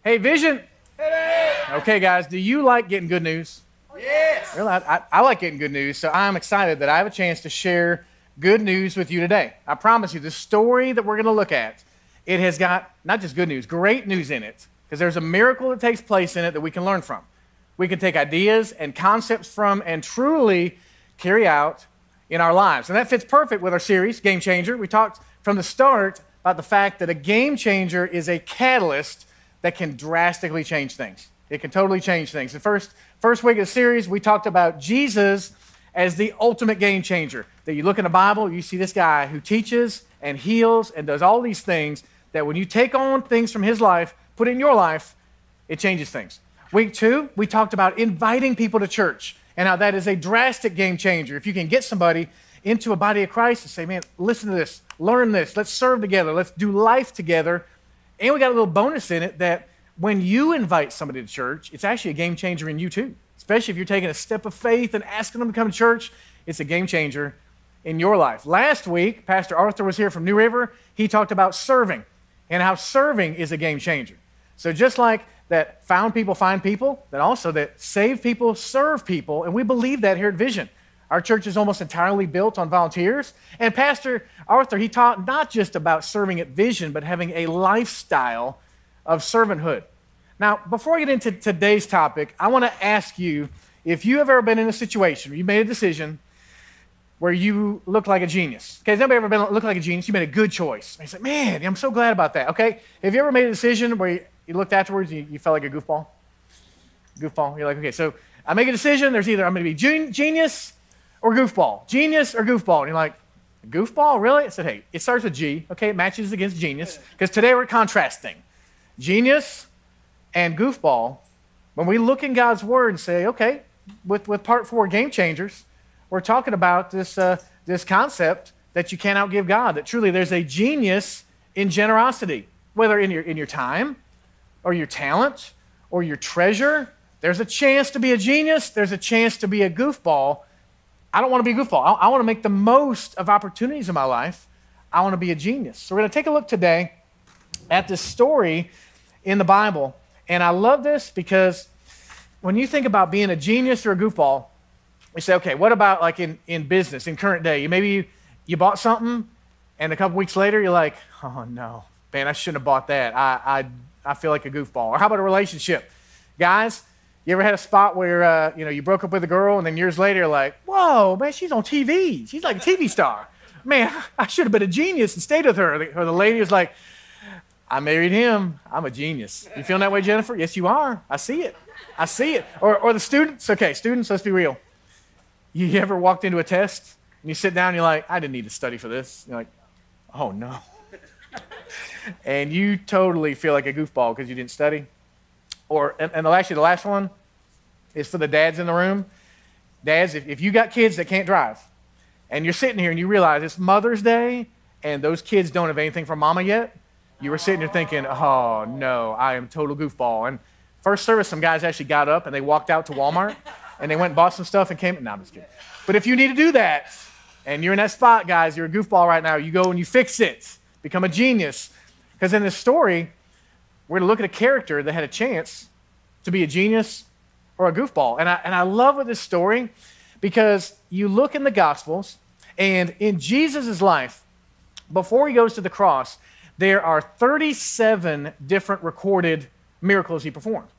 Hey, Vision. Okay, guys, do you like getting good news? Yes. Really, I like getting good news, so I'm excited that I have a chance to share good news with you today. I promise you, the story that we're going to look at, it has got not just good news, great news in it, because there's a miracle that takes place in it that we can learn from. We can take ideas and concepts from and truly carry out in our lives. And that fits perfect with our series, Game Changer. We talked from the start about the fact that a game changer is a catalyst that can drastically change things. It can totally change things. The first week of the series, we talked about Jesus as the ultimate game changer. That you look in the Bible, you see this guy who teaches and heals and does all these things that when you take on things from his life, put it in your life, it changes things. Week 2, we talked about inviting people to church and how that is a drastic game changer. If you can get somebody into a body of Christ and say, man, listen to this, learn this, let's serve together, let's do life together. And we got a little bonus in it that when you invite somebody to church, it's actually a game changer in you too. Especially if you're taking a step of faith and asking them to come to church, it's a game changer in your life. Last week, Pastor Arthur was here from New River. He talked about serving and how serving is a game changer. So just like that found people find people, that also that saved people serve people, and we believe that here at Vision. Our church is almost entirely built on volunteers. And Pastor Arthur, he taught not just about serving at Vision, but having a lifestyle of servanthood. Now, before I get into today's topic, I want to ask you if you have ever been in a situation where you made a decision where you look like a genius. Okay, has anybody ever looked like a genius? You made a good choice. And you said, man, I'm so glad about that. Okay, have you ever made a decision where you looked afterwards and you felt like a goofball? Goofball. You're like, okay, so I make a decision. There's either I'm going to be genius or goofball. Genius or goofball. And you're like, goofball? Really? I said, hey, it starts with G. Okay, it matches against genius because today we're contrasting genius and goofball. When we look in God's word and say, okay, with part 4, game changers, we're talking about this concept that you can't outgive God, that truly there's a genius in generosity, whether in your time or your talent or your treasure. There's a chance to be a genius. There's a chance to be a goofball. I don't want to be a goofball. I want to make the most of opportunities in my life. I want to be a genius. So we're going to take a look today at this story in the Bible. And I love this because when you think about being a genius or a goofball, you say, okay, what about like in business, in current day? Maybe you bought something and a couple weeks later you're like, oh no, man, I shouldn't have bought that. I feel like a goofball. Or how about a relationship? Guys, you ever had a spot where you broke up with a girl and then years later you're like, whoa, man, she's on TV. She's like a TV star. Man, I should have been a genius and stayed with her. Or the lady is like, I married him. I'm a genius. You feeling that way, Jennifer? Yes, you are. I see it. I see it. Or the students. Okay, students, let's be real. You ever walked into a test and you sit down and you're like, I didn't need to study for this. You're like, oh no. And you totally feel like a goofball because you didn't study. And actually the last one is for the dads in the room. Dads, if you got kids that can't drive and you're sitting here and you realize it's Mother's Day and those kids don't have anything from mama yet, you were sitting there thinking, oh no, I am total goofball. And first service, some guys actually got up and they walked out to Walmart and they went and bought some stuff and came. No, I'm just kidding. But if you need to do that and you're in that spot, guys, you're a goofball right now, you go and you fix it. Become a genius. Because in this story, we're going to look at a character that had a chance to be a genius or a goofball. And I love with this story because you look in the Gospels and in Jesus' life, before he goes to the cross, there are 37 different recorded miracles he performed.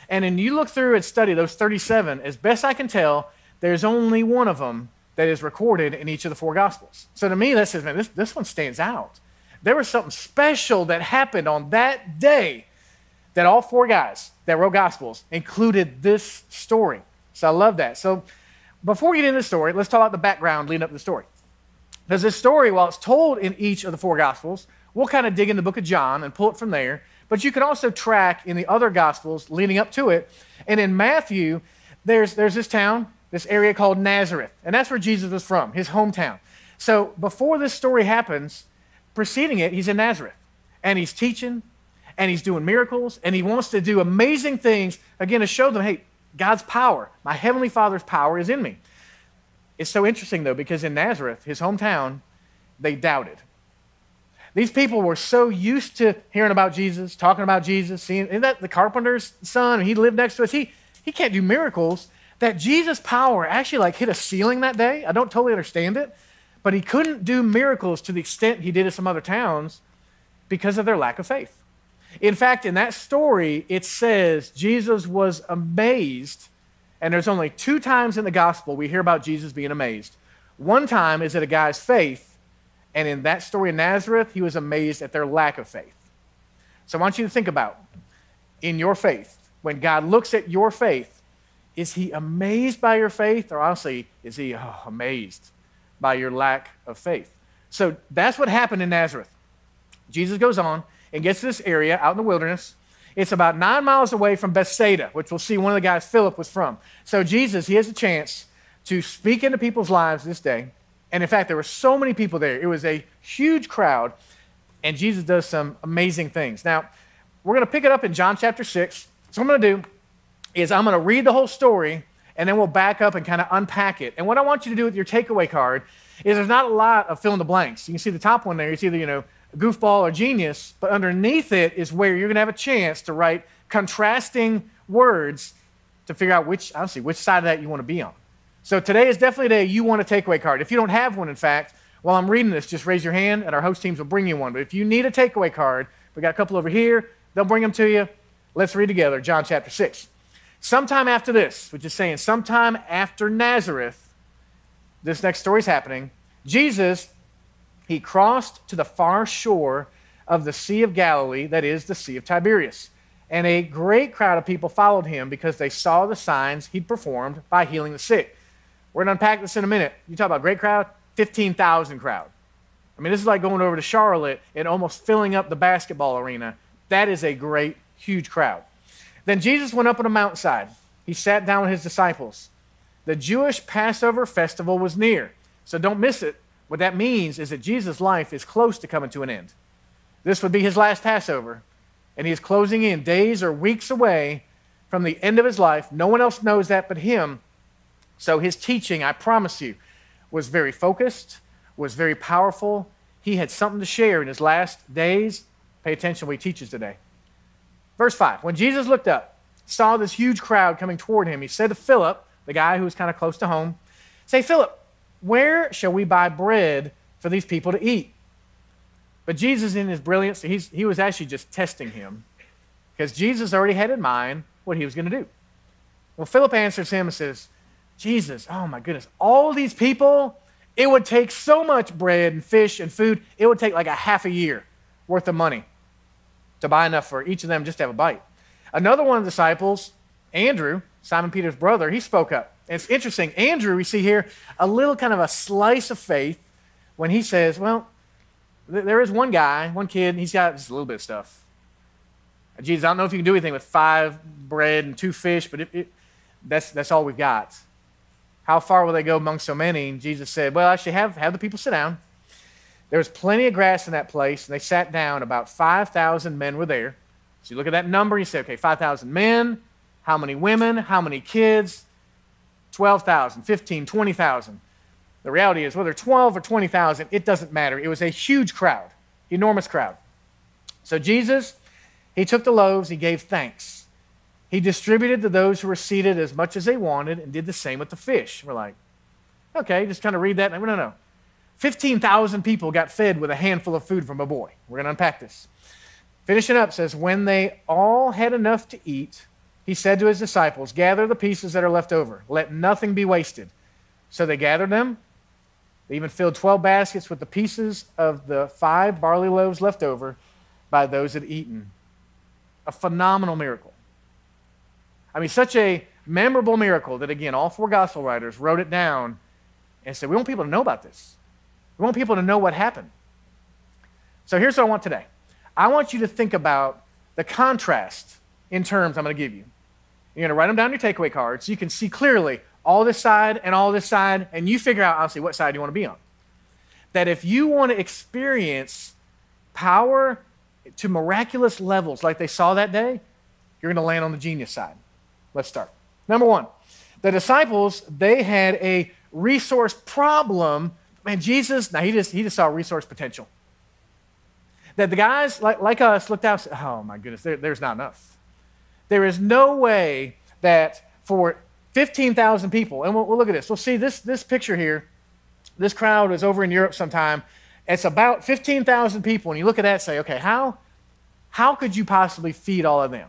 And then you look through and study those 37, as best I can tell, there's only one of them that is recorded in each of the 4 Gospels. So to me, that says, man, this one stands out. There was something special that happened on that day that all 4 guys that wrote Gospels included this story. So I love that. So before we get into the story, let's talk about the background leading up to the story. Because this story, while it's told in each of the 4 Gospels, we'll kind of dig in the book of John and pull it from there. But you can also track in the other Gospels leading up to it. And in Matthew, there's this town, this area called Nazareth. And that's where Jesus was from, his hometown. So before this story happens, preceding it, he's in Nazareth. And he's teaching, and he's doing miracles, and he wants to do amazing things, again, to show them, hey, God's power, my heavenly Father's power is in me. It's so interesting, though, because in Nazareth, his hometown, they doubted. These people were so used to hearing about Jesus, talking about Jesus, seeing, isn't that the carpenter's son? He lived next to us. He can't do miracles. That Jesus' power actually like hit a ceiling that day. I don't totally understand it, but he couldn't do miracles to the extent he did in some other towns because of their lack of faith. In fact, in that story, it says Jesus was amazed, and there's only 2 times in the gospel we hear about Jesus being amazed. One time is at a guy's faith, and in that story in Nazareth, he was amazed at their lack of faith. So I want you to think about, in your faith, when God looks at your faith, is he amazed by your faith, or honestly, is he amazed by your lack of faith? So that's what happened in Nazareth. Jesus goes on and gets to this area out in the wilderness. It's about 9 miles away from Bethsaida, which we'll see one of the guys Philip was from. So Jesus, he has a chance to speak into people's lives this day. And in fact, there were so many people there. It was a huge crowd, and Jesus does some amazing things. Now, we're going to pick it up in John chapter 6. So what I'm going to do is I'm going to read the whole story, and then we'll back up and kind of unpack it. And what I want you to do with your takeaway card is there's not a lot of fill in the blanks. You can see the top one there. It's either, goofball or genius, but underneath it is where you're going to have a chance to write contrasting words to figure out which side of that you want to be on. So today is definitely a day you want a takeaway card. If you don't have one, in fact, while I'm reading this, just raise your hand and our host teams will bring you one. But if you need a takeaway card, we got a couple over here. They'll bring them to you. Let's read together John chapter 6. Sometime after this, which is saying sometime after Nazareth, this next story is happening, Jesus, he crossed to the far shore of the Sea of Galilee, that is the Sea of Tiberias. And a great crowd of people followed him because they saw the signs he'd performed by healing the sick. We're going to unpack this in a minute. You talk about great crowd, 15,000 crowd. I mean, this is like going over to Charlotte and almost filling up the basketball arena. That is a great, huge crowd. Then Jesus went up on a mountainside. He sat down with his disciples. The Jewish Passover festival was near, so don't miss it. What that means is that Jesus' life is close to coming to an end. This would be his last Passover, and he is closing in days or weeks away from the end of his life. No one else knows that but him. So his teaching, I promise you, was very focused, was very powerful. He had something to share in his last days. Pay attention to what he teaches today. Verse 5, when Jesus looked up, saw this huge crowd coming toward him, he said to Philip, the guy who was kind of close to home, say, Philip, where shall we buy bread for these people to eat? But Jesus, in his brilliance, he was actually just testing him because Jesus already had in mind what he was going to do. Well, Philip answers him and says, Jesus, oh my goodness, all these people, it would take so much bread and fish and food, it would take like a half a year worth of money to buy enough for each of them just to have a bite. Another one of the disciples, Andrew, Simon Peter's brother, he spoke up. And it's interesting. Andrew, we see here a little kind of a slice of faith when he says, well, there is one guy, one kid, he's got just a little bit of stuff. Jesus, I don't know if you can do anything with 5 bread and 2 fish, but that's all we've got. How far will they go among so many? And Jesus said, well, actually have the people sit down. There was plenty of grass in that place, and they sat down. About 5,000 men were there. So you look at that number, and you say, okay, 5,000 men, how many women, how many kids? 12,000, 15, 20,000. The reality is, whether 12 or 20,000, it doesn't matter. It was a huge crowd, enormous crowd. So Jesus, he took the loaves, he gave thanks. He distributed to those who were seated as much as they wanted and did the same with the fish. We're like, okay, just kind of read that. No. 15,000 people got fed with a handful of food from a boy. We're going to unpack this. Finishing up says, when they all had enough to eat, he said to his disciples, gather the pieces that are left over. Let nothing be wasted. So they gathered them. They even filled 12 baskets with the pieces of the 5 barley loaves left over by those that had eaten. A phenomenal miracle. I mean, such a memorable miracle that, again, all 4 gospel writers wrote it down and said, we want people to know about this. We want people to know what happened. So here's what I want today. I want you to think about the contrast in terms I'm going to give you. You're going to write them down on your takeaway card so you can see clearly all this side and all this side, and you figure out, honestly, what side you want to be on. That if you want to experience power to miraculous levels like they saw that day, you're going to land on the genius side. Let's start. Number 1, the disciples, they had a resource problem. Man, Jesus, now he just saw resource potential. That the guys like us looked out and said, oh my goodness, there's not enough. There is no way that for 15,000 people, and we'll look at this. We'll see this picture here. This crowd is over in Europe sometime. It's about 15,000 people, and you look at that and say, okay, how could you possibly feed all of them?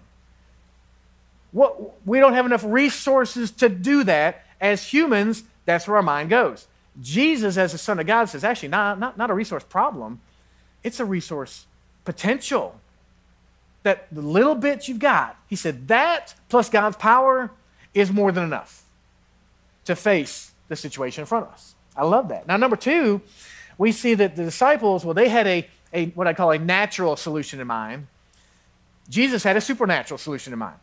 We don't have enough resources to do that. As humans, that's where our mind goes. Jesus, as the Son of God, says, actually, not a resource problem. It's a resource potential. That the little bit you've got, he said, that plus God's power is more than enough to face the situation in front of us. I love that. Now, number two, we see that the disciples, well, they had a what I call a natural solution in mind. Jesus had a supernatural solution in mind.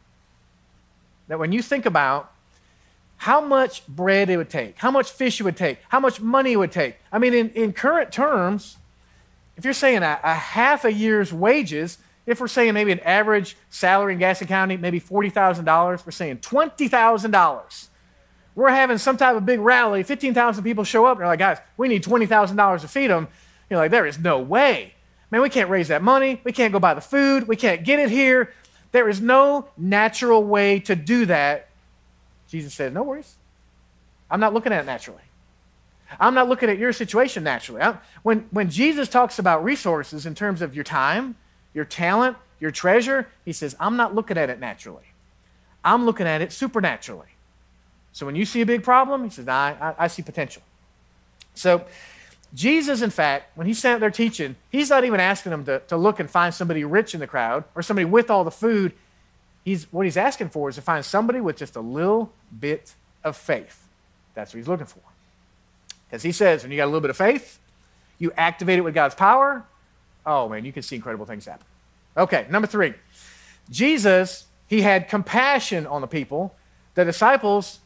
That when you think about how much bread it would take, how much fish it would take, how much money it would take. I mean, in current terms, if you're saying a half a year's wages, if we're saying maybe an average salary in Gaston County, maybe $40,000, we're saying $20,000. We're having some type of big rally, 15,000 people show up, and they're like, guys, we need $20,000 to feed them. You're like, there is no way. Man, we can't raise that money. We can't go buy the food. We can't get it here. There is no natural way to do that. Jesus said, no worries. I'm not looking at it naturally. I'm not looking at your situation naturally. When Jesus talks about resources in terms of your time, your talent, your treasure, he says, I'm not looking at it naturally. I'm looking at it supernaturally. So when you see a big problem, he says, I see potential. So Jesus, in fact, when he's sitting there teaching, he's not even asking them to look and find somebody rich in the crowd or somebody with all the food. What he's asking for is to find somebody with just a little bit of faith. That's what he's looking for. Because he says, when you got a little bit of faith, you activate it with God's power, oh man, you can see incredible things happen. Okay, number three. Jesus, he had compassion on the people. The disciples,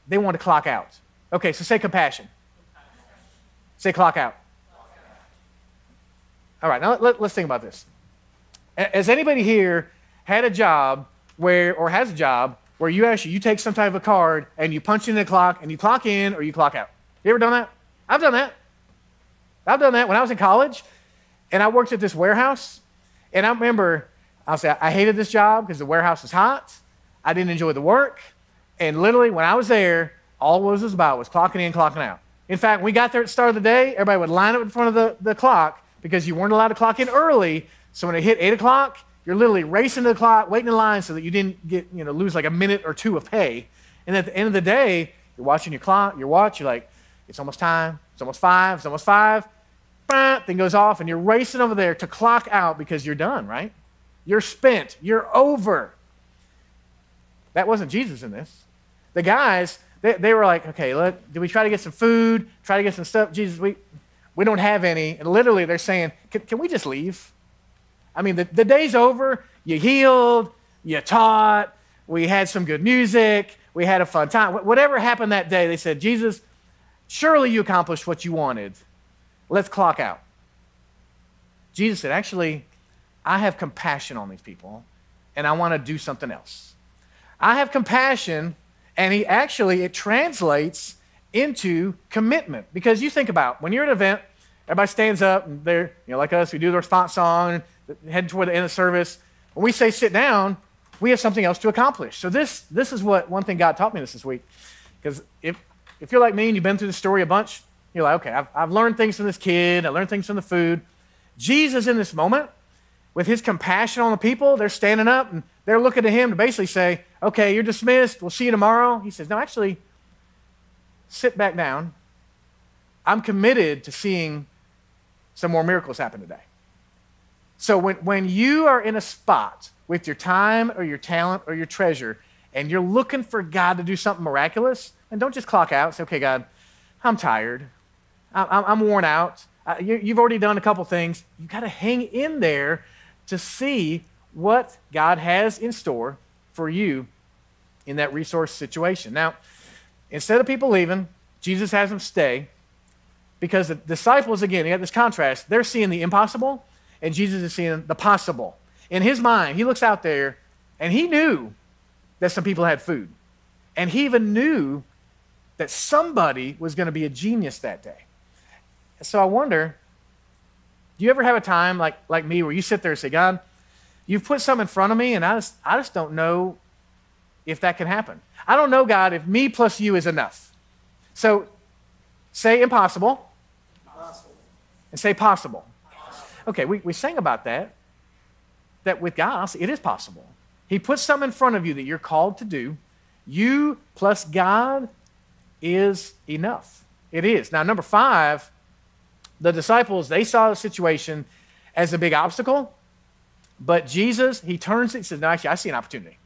they wanted to clock out. Okay, so say compassion. Say clock out. All right, now let's think about this. Has anybody here had a job or has a job where you take some type of card and you punch in the clock and you clock in or you clock out? You ever done that? I've done that. I've done that when I was in college and I worked at this warehouse. And I remember, I hated this job because the warehouse was hot. I didn't enjoy the work. And literally when I was there, all it was about was clocking in, clocking out. In fact, when we got there at the start of the day, everybody would line up in front of the clock because you weren't allowed to clock in early. So when it hit 8 o'clock, you're literally racing to the clock, waiting in line so that you didn't lose like a minute or two of pay. And at the end of the day, you're watching your clock, your watch, you're like, it's almost time, it's almost 5, it's almost 5. Bah, thing goes off and you're racing over there to clock out because you're done, right? You're spent, you're over. That wasn't Jesus in this. The guys, they were like, okay, do we try to get some food, try to get some stuff? Jesus, we don't have any. And literally they're saying, can we just leave? I mean, the day's over. You healed, you taught, we had some good music, we had a fun time. Whatever happened that day, they said, Jesus, surely you accomplished what you wanted. Let's clock out. Jesus said, actually, I have compassion on these people, and I want to do something else. I have compassion, and it translates into commitment. Because you think about, when you're at an event, everybody stands up, and they're, like us, we do the response song, heading toward the end of the service. When we say sit down, we have something else to accomplish. So this is what one thing God taught me this week. Because if you're like me and you've been through the story a bunch, you're like, okay, I've learned things from this kid. I learned things from the food. Jesus in this moment, with his compassion on the people, they're standing up and they're looking to him to basically say, okay, you're dismissed. We'll see you tomorrow. He says, no, actually, sit back down. I'm committed to seeing some more miracles happen today. So when you are in a spot with your time or your talent or your treasure and you're looking for God to do something miraculous, and don't just clock out. Say, okay, God, I'm tired. I'm worn out. You've already done a couple things. You've got to hang in there to see what God has in store for you in that resource situation. Now, instead of people leaving, Jesus has them stay because the disciples, again, you have this contrast. They're seeing the impossible, and Jesus is seeing the possible. In his mind, he looks out there, and he knew that some people had food. And he even knew that somebody was going to be a genius that day. So I wonder, Do you ever have a time like me where you sit there and say, God, you've put something in front of me, and I just don't know if that can happen. I don't know, God, if me plus you is enough. So say impossible, and say possible. Okay, we sang about that with God, it is possible. He puts something in front of you that you're called to do. You plus God is enough. It is. Now, number 5, the disciples, they saw the situation as a big obstacle, but Jesus, he turns it and says, no, actually, I see an opportunity.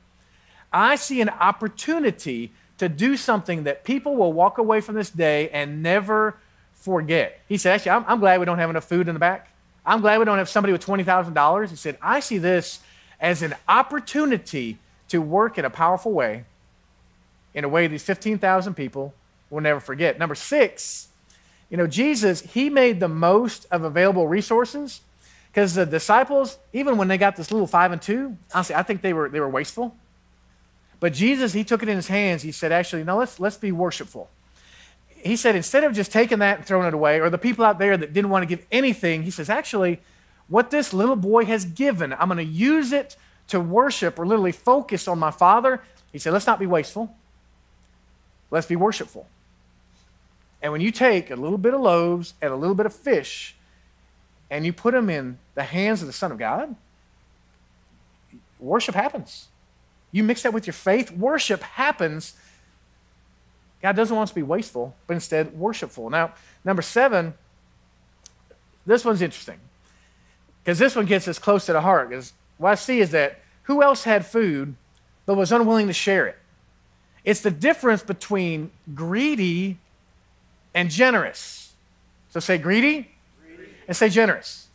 I see an opportunity to do something that people will walk away from this day and never forget. He said, actually, I'm glad we don't have enough food in the back. I'm glad we don't have somebody with $20,000. He said, I see this as an opportunity to work in a powerful way, in a way these 15,000 people will never forget. Number 6, Jesus, he made the most of available resources, because the disciples, even when they got this little 5 and 2, honestly, I think they were wasteful. But Jesus, he took it in his hands. He said, actually, no, let's be worshipful. He said, instead of just taking that and throwing it away, or the people out there that didn't want to give anything, he says, actually, what this little boy has given, I'm going to use it to worship or literally focus on my Father. He said, let's not be wasteful. Let's be worshipful. And when you take a little bit of loaves and a little bit of fish and you put them in the hands of the Son of God, worship happens. You mix that with your faith, worship happens. God doesn't want us to be wasteful, but instead worshipful. Now, number 7, this one's interesting, because this one gets us close to the heart. Because what I see is that who else had food but was unwilling to share it? It's the difference between greedy and generous. So say greedy, and say generous.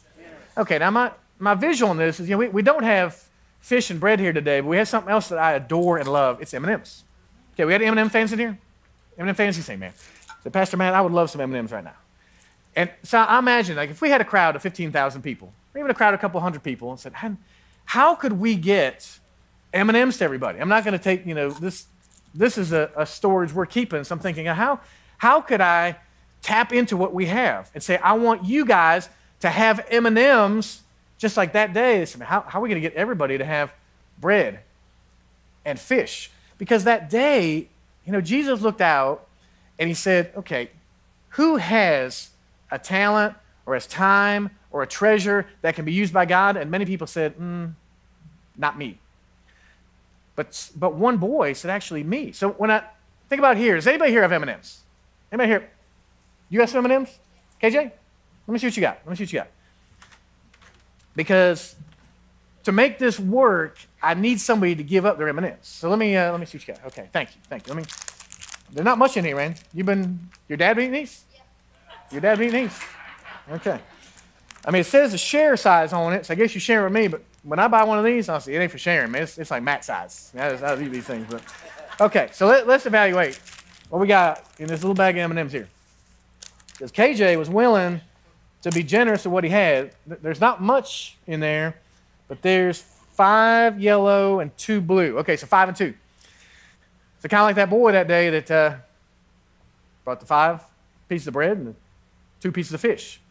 Okay, now my visual on this is, we don't have fish and bread here today, but we have something else that I adore and love. It's M&Ms. Okay, we got M&M fans in here? M&M fans, you say, man. So Pastor Matt, I would love some M&Ms right now. And so I imagine, if we had a crowd of 15,000 people, or even a crowd of a couple hundred people, and said, how could we get M&Ms to everybody? I'm not going to take, this is a storage we're keeping, so I'm thinking, how could I tap into what we have and say, I want you guys to have M&Ms just like that day. How are we going to get everybody to have bread and fish? Because that day, Jesus looked out and he said, okay, who has a talent or has time or a treasure that can be used by God? And many people said, not me. But one boy said, actually, me. So when I think about here, does anybody here have M&Ms? Anybody here? You got some M&Ms? KJ? Let me see what you got. Because to make this work, I need somebody to give up their M&Ms. So let me see what you got. Okay, thank you. There's not much in here, man. Your dad eating these? Yeah. Your dad eating these? Okay. It says the share size on it, so I guess you share with me, but when I buy one of these, I'll say, it ain't for sharing, man. It's like Matt size. I eat these things. But okay, so let's evaluate what we got in this little bag of M&Ms here. Because KJ was willing to be generous with what he had. There's not much in there, but there's 5 yellow and 2 blue. Okay, so 5 and 2. So kind of like that boy that day that brought the 5 pieces of bread and the 2 pieces of fish.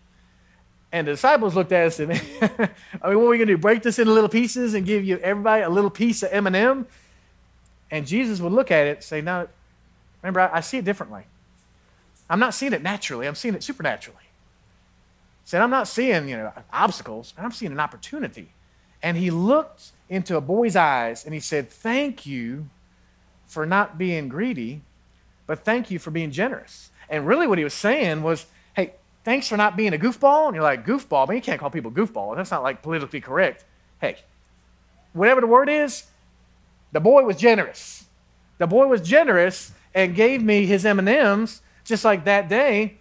And the disciples looked at us and, what are we going to do? Break this into little pieces and give everybody a little piece of M&M? And Jesus would look at it and say, no, remember, I see it differently. I'm not seeing it naturally. I'm seeing it supernaturally. He said, I'm not seeing, obstacles. I'm seeing an opportunity. And he looked into a boy's eyes and he said, thank you for not being greedy, but thank you for being generous. And really what he was saying was, hey, thanks for not being a goofball. And you're like, goofball? Man, you can't call people goofball. That's not politically correct. Hey, whatever the word is, the boy was generous. The boy was generous and gave me his M&Ms, just like that day,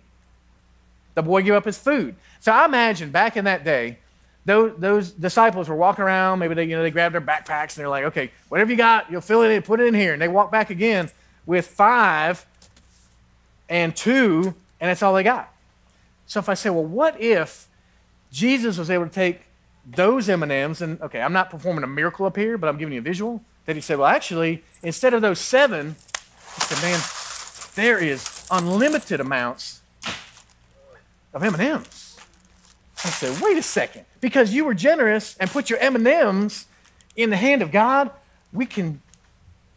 the boy gave up his food. So I imagine back in that day, those disciples were walking around. Maybe they grabbed their backpacks and they're like, okay, whatever you got, you'll fill it in, put it in here. And they walk back again with 5 and 2, and that's all they got. So if I say, well, what if Jesus was able to take those M&Ms and, okay, I'm not performing a miracle up here, but I'm giving you a visual, that he said, well, actually, instead of those 7, he said, man, there is unlimited amounts of M&Ms. I said, wait a second. Because you were generous and put your M&Ms in the hand of God, we can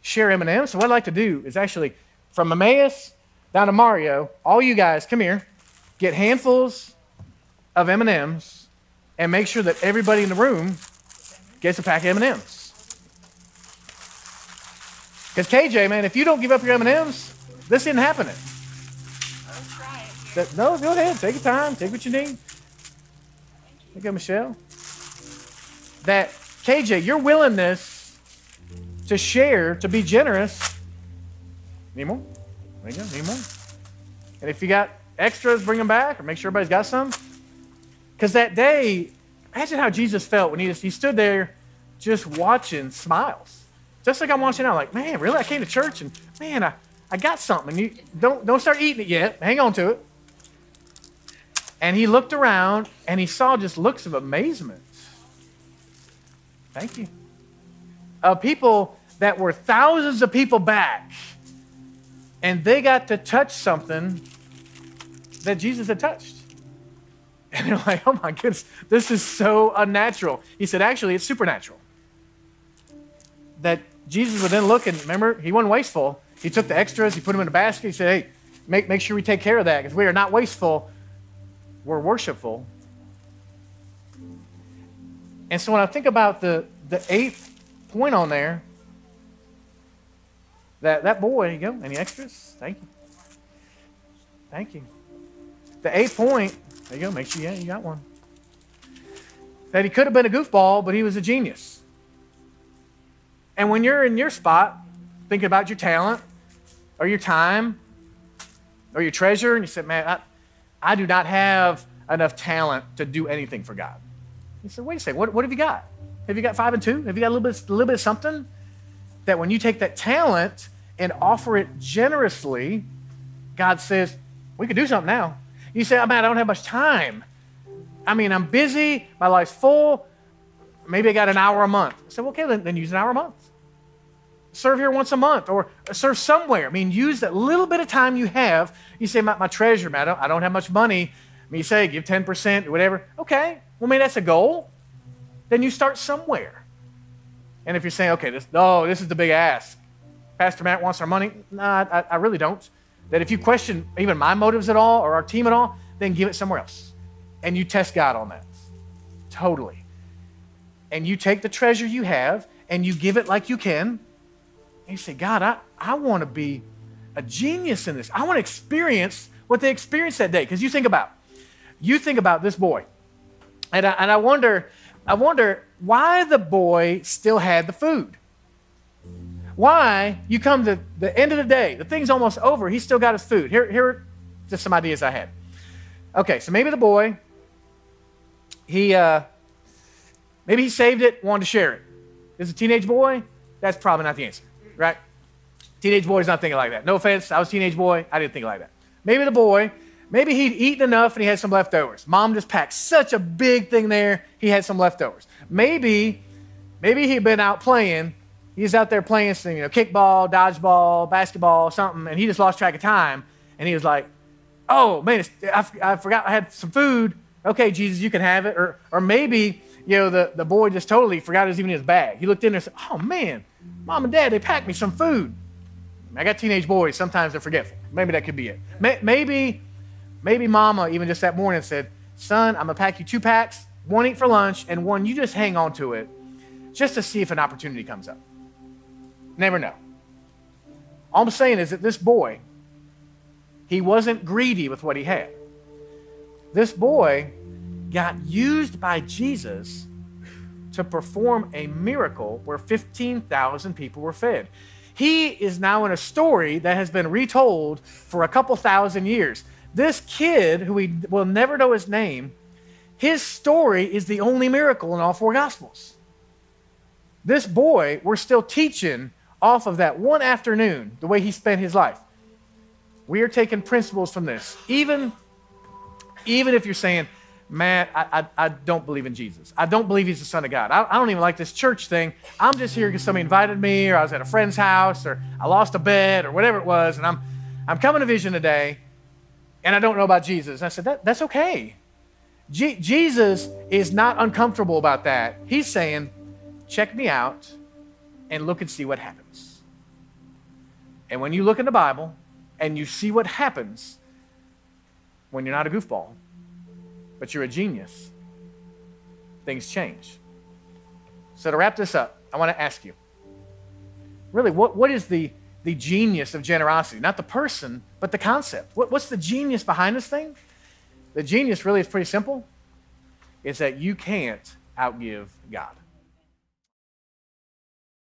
share M&Ms. So what I'd like to do is actually, from Emmaus down to Mario, all you guys, come here, get handfuls of M&Ms and make sure that everybody in the room gets a pack of M&Ms. Because KJ, man, if you don't give up your M&Ms, this isn't happening. No, go ahead. Take your time. Take what you need. Thank you, Michelle. That, KJ, your willingness to share, to be generous. Need more? There you go. Need more. And if you got extras, bring them back or make sure everybody's got some. Because that day, imagine how Jesus felt when he stood there just watching smiles. Just like I'm watching now, like, man, really? I came to church and, man, I got something. And you don't start eating it yet. Hang on to it. And he looked around and he saw just looks of amazement. Thank you. Of people that were thousands of people back. And they got to touch something that Jesus had touched. And they're like, oh my goodness, this is so unnatural. He said, actually, it's supernatural. That Jesus would then look and remember, he wasn't wasteful. He took the extras, he put them in a basket. He said, hey, make sure we take care of that because we are not wasteful. We're worshipful. And so when I think about the eighth point on there, that boy, there you go. Any extras? Thank you. Thank you. The eighth point, there you go. Make sure, you got one. That he could have been a goofball, but he was a genius. And when you're in your spot, thinking about your talent or your time or your treasure, and you said, man, I do not have enough talent to do anything for God. You said, wait a second, what have you got? Have you got 5 and 2? Have you got a little bit of something? That when you take that talent and offer it generously, God says, we could do something now. You say, oh, man, I don't have much time. I mean, I'm busy. My life's full. Maybe I got an hour a month. I said, well, okay, then use an hour a month. Serve here once a month or serve somewhere. I mean, use that little bit of time you have. You say, my treasure, man, I don't have much money. I mean, you say, give 10% or whatever. Okay, well, maybe that's a goal. Then you start somewhere. And if you're saying, okay, this is the big ask. Pastor Matt wants our money. No, I really don't. That if you question even my motives at all or our team at all, then give it somewhere else. And you test God on that. Totally. And you take the treasure you have and you give it like you can. And you say, God, I want to be a genius in this. I want to experience what they experienced that day. Because you think about this boy. And I wonder why the boy still had the food. Why you come to the end of the day, the thing's almost over, he still got his food. Here are just some ideas I had. Okay, so maybe the boy, maybe he saved it, wanted to share it. As a teenage boy, that's probably not the answer, right? Teenage boy's not thinking like that. No offense, I was a teenage boy, I didn't think like that. Maybe the boy, maybe he'd eaten enough and he had some leftovers. Mom just packed such a big thing there, he had some leftovers. Maybe he'd been out playing. He's out there playing some, kickball, dodgeball, basketball, something, and he just lost track of time. And he was like, oh, man, I forgot I had some food. Okay, Jesus, you can have it. Or maybe, the boy just totally forgot it was even in his bag. He looked in there and said, oh, man, Mom and Dad, they packed me some food. I got teenage boys. Sometimes they're forgetful. Maybe that could be it. Maybe Mama even just that morning said, son, I'm going to pack you 2 packs, 1 eat for lunch, and 1 you just hang on to it just to see if an opportunity comes up. Never know. All I'm saying is that this boy, he wasn't greedy with what he had. This boy got used by Jesus to perform a miracle where 15,000 people were fed. He is now in a story that has been retold for a couple thousand years. This kid, who we will never know his name, his story is the only miracle in all 4 Gospels. This boy, we're still teaching off of that one afternoon, the way he spent his life. We are taking principles from this. Even if you're saying, Matt, I don't believe in Jesus. I don't believe he's the Son of God. I don't even like this church thing. I'm just here because somebody invited me, or I was at a friend's house, or I lost a bet, or whatever it was, and I'm coming to Vision today, and I don't know about Jesus. And I said, that's okay. Jesus is not uncomfortable about that. He's saying, check me out and look and see what happens. And when you look in the Bible and you see what happens when you're not a goofball, but you're a genius, things change. So to wrap this up, I want to ask you, really, what is the genius of generosity? Not the person, but the concept. What's the genius behind this thing? The genius really is pretty simple. It's that you can't outgive God.